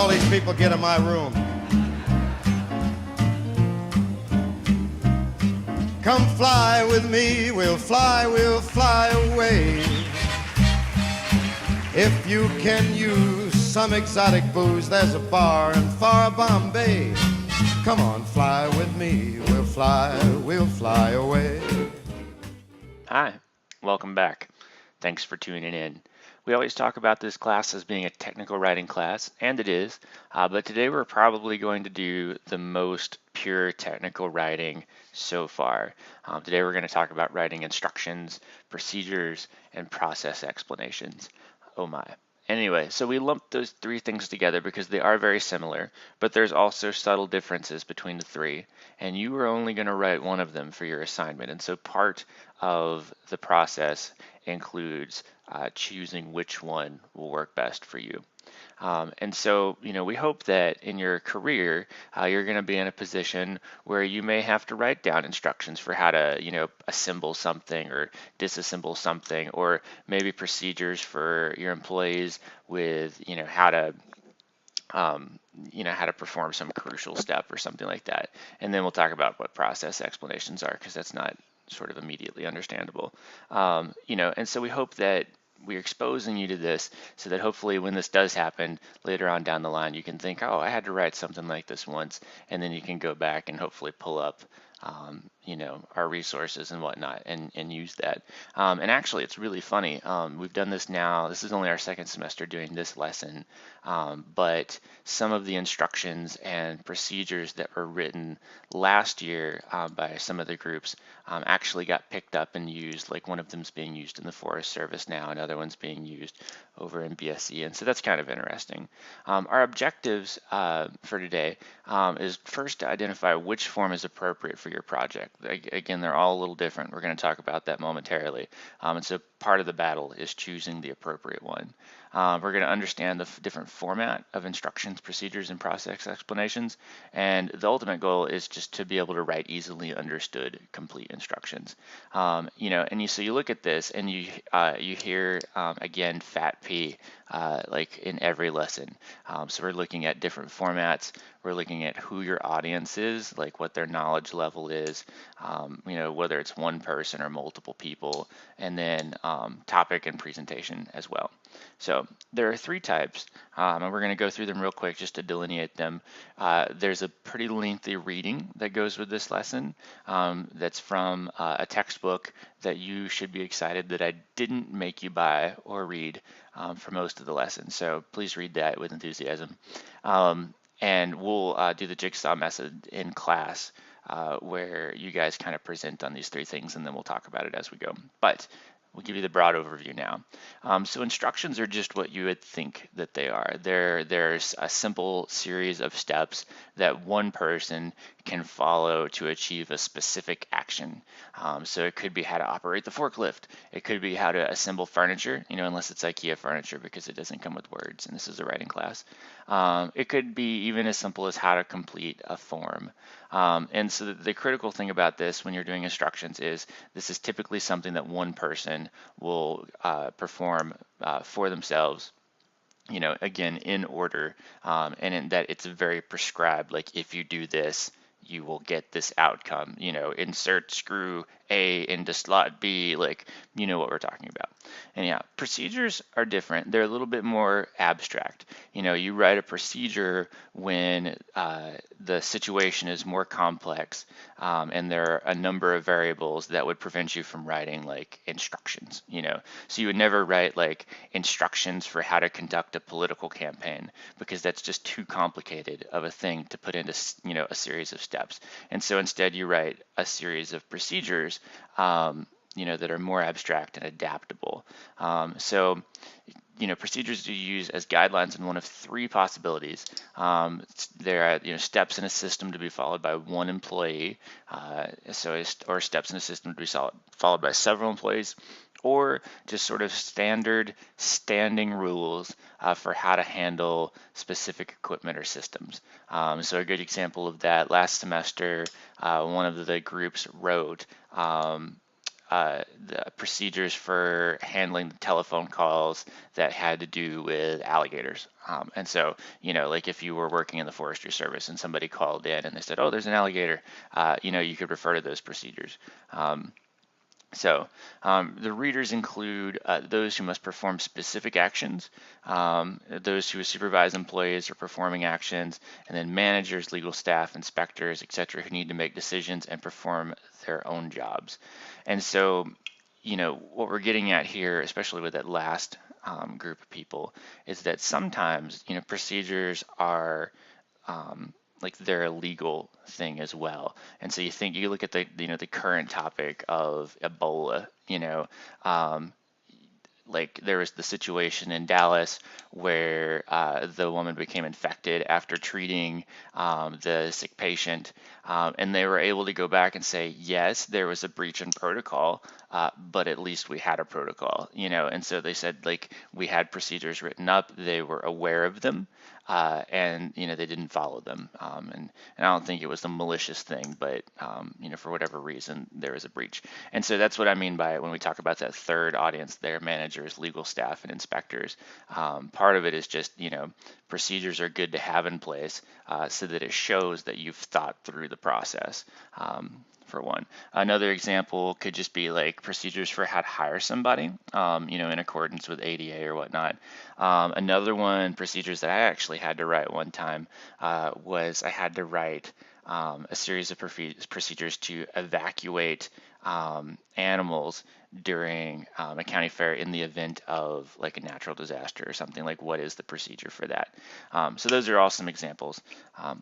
all these people get in my room. Come fly with me, we'll fly away. If you can use some exotic booze, there's a bar in far Bombay. Come on, fly with me, we'll fly away. Hi, welcome back. Thanks for tuning in. We always talk about this class as being a technical writing class, and it is, but today we're probably going to do the most pure technical writing so far. Today we're going to talk about writing instructions, procedures, and process explanations. Oh my. Anyway, so we lumped those three things together because they are very similar, but there's also subtle differences between the three, and you are only going to write one of them for your assignment. And so part of the process includes choosing which one will work best for you. And so, we hope that in your career, you're going to be in a position where you may have to write down instructions for how to, assemble something or disassemble something, or maybe procedures for your employees with, how to how to perform some crucial step or something like that. And then we'll talk about what process explanations are, because that's not sort of immediately understandable. And so we hope that we're exposing you to this so that hopefully when this does happen later on down the line, you can think, oh, I had to write something like this once, and then you can go back and hopefully pull up our resources and whatnot and use that. And actually, it's really funny. We've done this now. This is only our second semester doing this lesson, but some of the instructions and procedures that were written last year by some of the groups actually got picked up and used. Like one of them's being used in the Forest Service now, another one's being used over in BSc, and so that's kind of interesting. Our objectives for today is first to identify which form is appropriate for your project. Again, they're all a little different. We're going to talk about that momentarily. And so part of the battle is choosing the appropriate one. We're going to understand the different format of instructions, procedures, and process explanations. And the ultimate goal is just to be able to write easily understood, complete instructions. So you look at this and you hear, again, fat P, like in every lesson. So we're looking at different formats. We're looking at who your audience is, like what their knowledge level is, whether it's one person or multiple people, and then topic and presentation as well. So there are three types, and we're going to go through them real quick just to delineate them. There's a pretty lengthy reading that goes with this lesson that's from a textbook that you should be excited that I didn't make you buy or read for most of the lesson. So please read that with enthusiasm. And we'll do the Jigsaw method in class where you guys kind of present on these three things, and then we'll talk about it as we go. But we'll give you the broad overview now. So instructions are just what you would think that they are. There's a simple series of steps that one person can follow to achieve a specific action. So it could be how to operate the forklift. It could be how to assemble furniture, unless it's IKEA furniture because it doesn't come with words, and this is a writing class. It could be even as simple as how to complete a form. And so the critical thing about this when you're doing instructions is this is typically something that one person will perform for themselves, again, in order, and in that it's very prescribed, like if you do this, you will get this outcome, insert screw A into slot B, like, what we're talking about. And yeah, procedures are different. They're a little bit more abstract. You write a procedure when the situation is more complex, and there are a number of variables that would prevent you from writing like instructions, So you would never write like instructions for how to conduct a political campaign because that's just too complicated of a thing to put into, a series of steps. And so instead you write a series of procedures that are more abstract and adaptable. Procedures you use as guidelines in one of three possibilities. There are steps in a system to be followed by one employee, or steps in a system to be followed by several employees, or just sort of standard standing rules for how to handle specific equipment or systems. So a good example of that, last semester, one of the groups wrote the procedures for handling the telephone calls that had to do with alligators. And so, like if you were working in the Forestry Service and somebody called in and they said, "Oh, there's an alligator," you could refer to those procedures. The readers include those who must perform specific actions, those who supervise employees or performing actions, and then managers, legal staff, inspectors, etc., who need to make decisions and perform their own jobs. And so, what we're getting at here, especially with that last group of people, is that sometimes, procedures are like they're a legal thing as well. And so you look at the current topic of Ebola, like there was the situation in Dallas where the woman became infected after treating the sick patient, and they were able to go back and say, yes, there was a breach in protocol, but at least we had a protocol, and so they said, like, we had procedures written up, they were aware of them, and they didn't follow them, and I don't think it was a malicious thing, but for whatever reason there was a breach. And so that's what I mean by it when we talk about that third audience there: managers, legal staff, and inspectors. Part of it is just procedures are good to have in place so that it shows that you've thought through the process. For one. Another example could just be like procedures for how to hire somebody, in accordance with ADA or whatnot. Another one, procedures that I actually had to write one time, was I had to write a series of procedures to evacuate animals during a county fair in the event of like a natural disaster or something. Like, what is the procedure for that? So those are all some examples.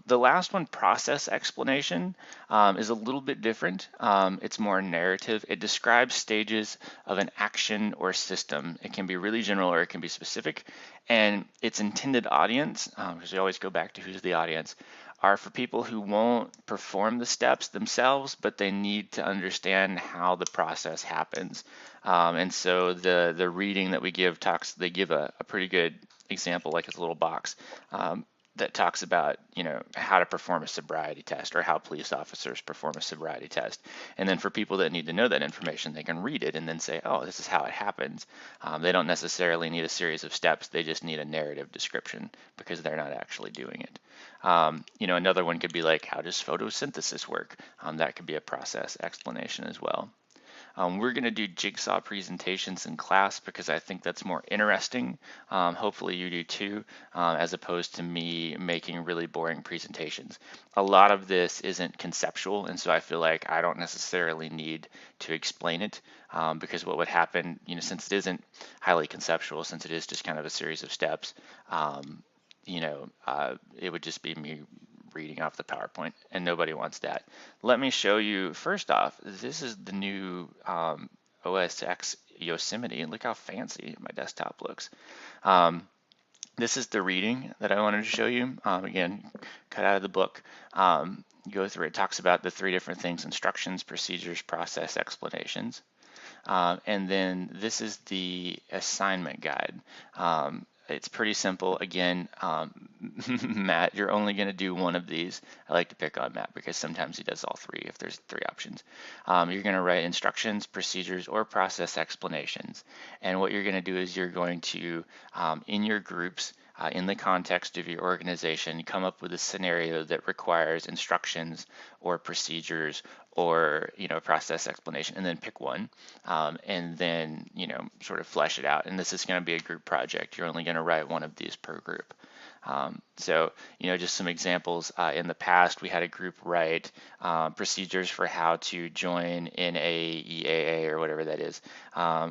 The last one, process explanation, is a little bit different. It's more narrative. It describes stages of an action or system. It can be really general or it can be specific. And its intended audience, because we always go back to who's the audience, are for people who won't perform the steps themselves, but they need to understand how the process happens. And so the reading that we give they give a pretty good example, like it's a little box that talks about, how to perform a sobriety test or how police officers perform a sobriety test. And then for people that need to know that information, they can read it and then say, oh, this is how it happens. They don't necessarily need a series of steps. They just need a narrative description because they're not actually doing it. Another one could be like, how does photosynthesis work? That could be a process explanation as well. We're going to do Jigsaw presentations in class because I think that's more interesting. Hopefully you do too, as opposed to me making really boring presentations. A lot of this isn't conceptual, and so I feel like I don't necessarily need to explain it, because what would happen, since it isn't highly conceptual, since it is just kind of a series of steps, it would just be me reading off the PowerPoint, and nobody wants that. Let me show you, first off, this is the new OS X Yosemite, and look how fancy my desktop looks. This is the reading that I wanted to show you. Again, cut out of the book. Go through it, talks about the three different things: instructions, procedures, process, explanations. And then this is the assignment guide. It's pretty simple. Again, Matt, you're only going to do one of these. I like to pick on Matt because sometimes he does all three if there's three options. You're going to write instructions, procedures, or process explanations. And what you're going to do is you're going to, in your groups, in the context of your organization, come up with a scenario that requires instructions or procedures or a process explanation, and then pick one, and then sort of flesh it out. And this is going to be a group project. You're only going to write one of these per group. So just some examples. In the past, we had a group write procedures for how to join in a EAA or whatever that is.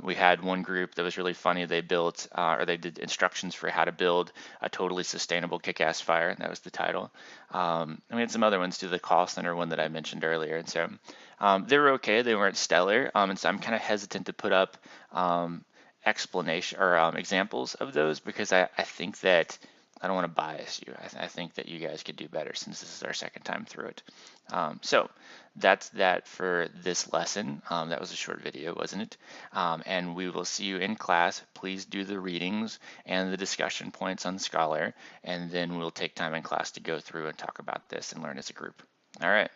We had one group that was really funny. They built or they did instructions for how to build a totally sustainable kick-ass fire, and that was the title. And we had some other ones too, the call center one that I mentioned earlier. And so they were okay. They weren't stellar. And so I'm kind of hesitant to put up explanation or examples of those because I think that I don't want to bias you. I think that you guys could do better since this is our second time through it. So that's that for this lesson. That was a short video, wasn't it? And we will see you in class. Please do the readings and the discussion points on Scholar, and then we'll take time in class to go through and talk about this and learn as a group. All right.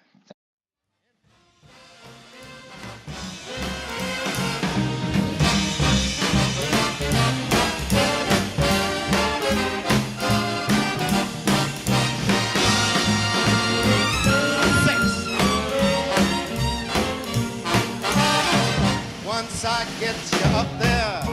I get you up there,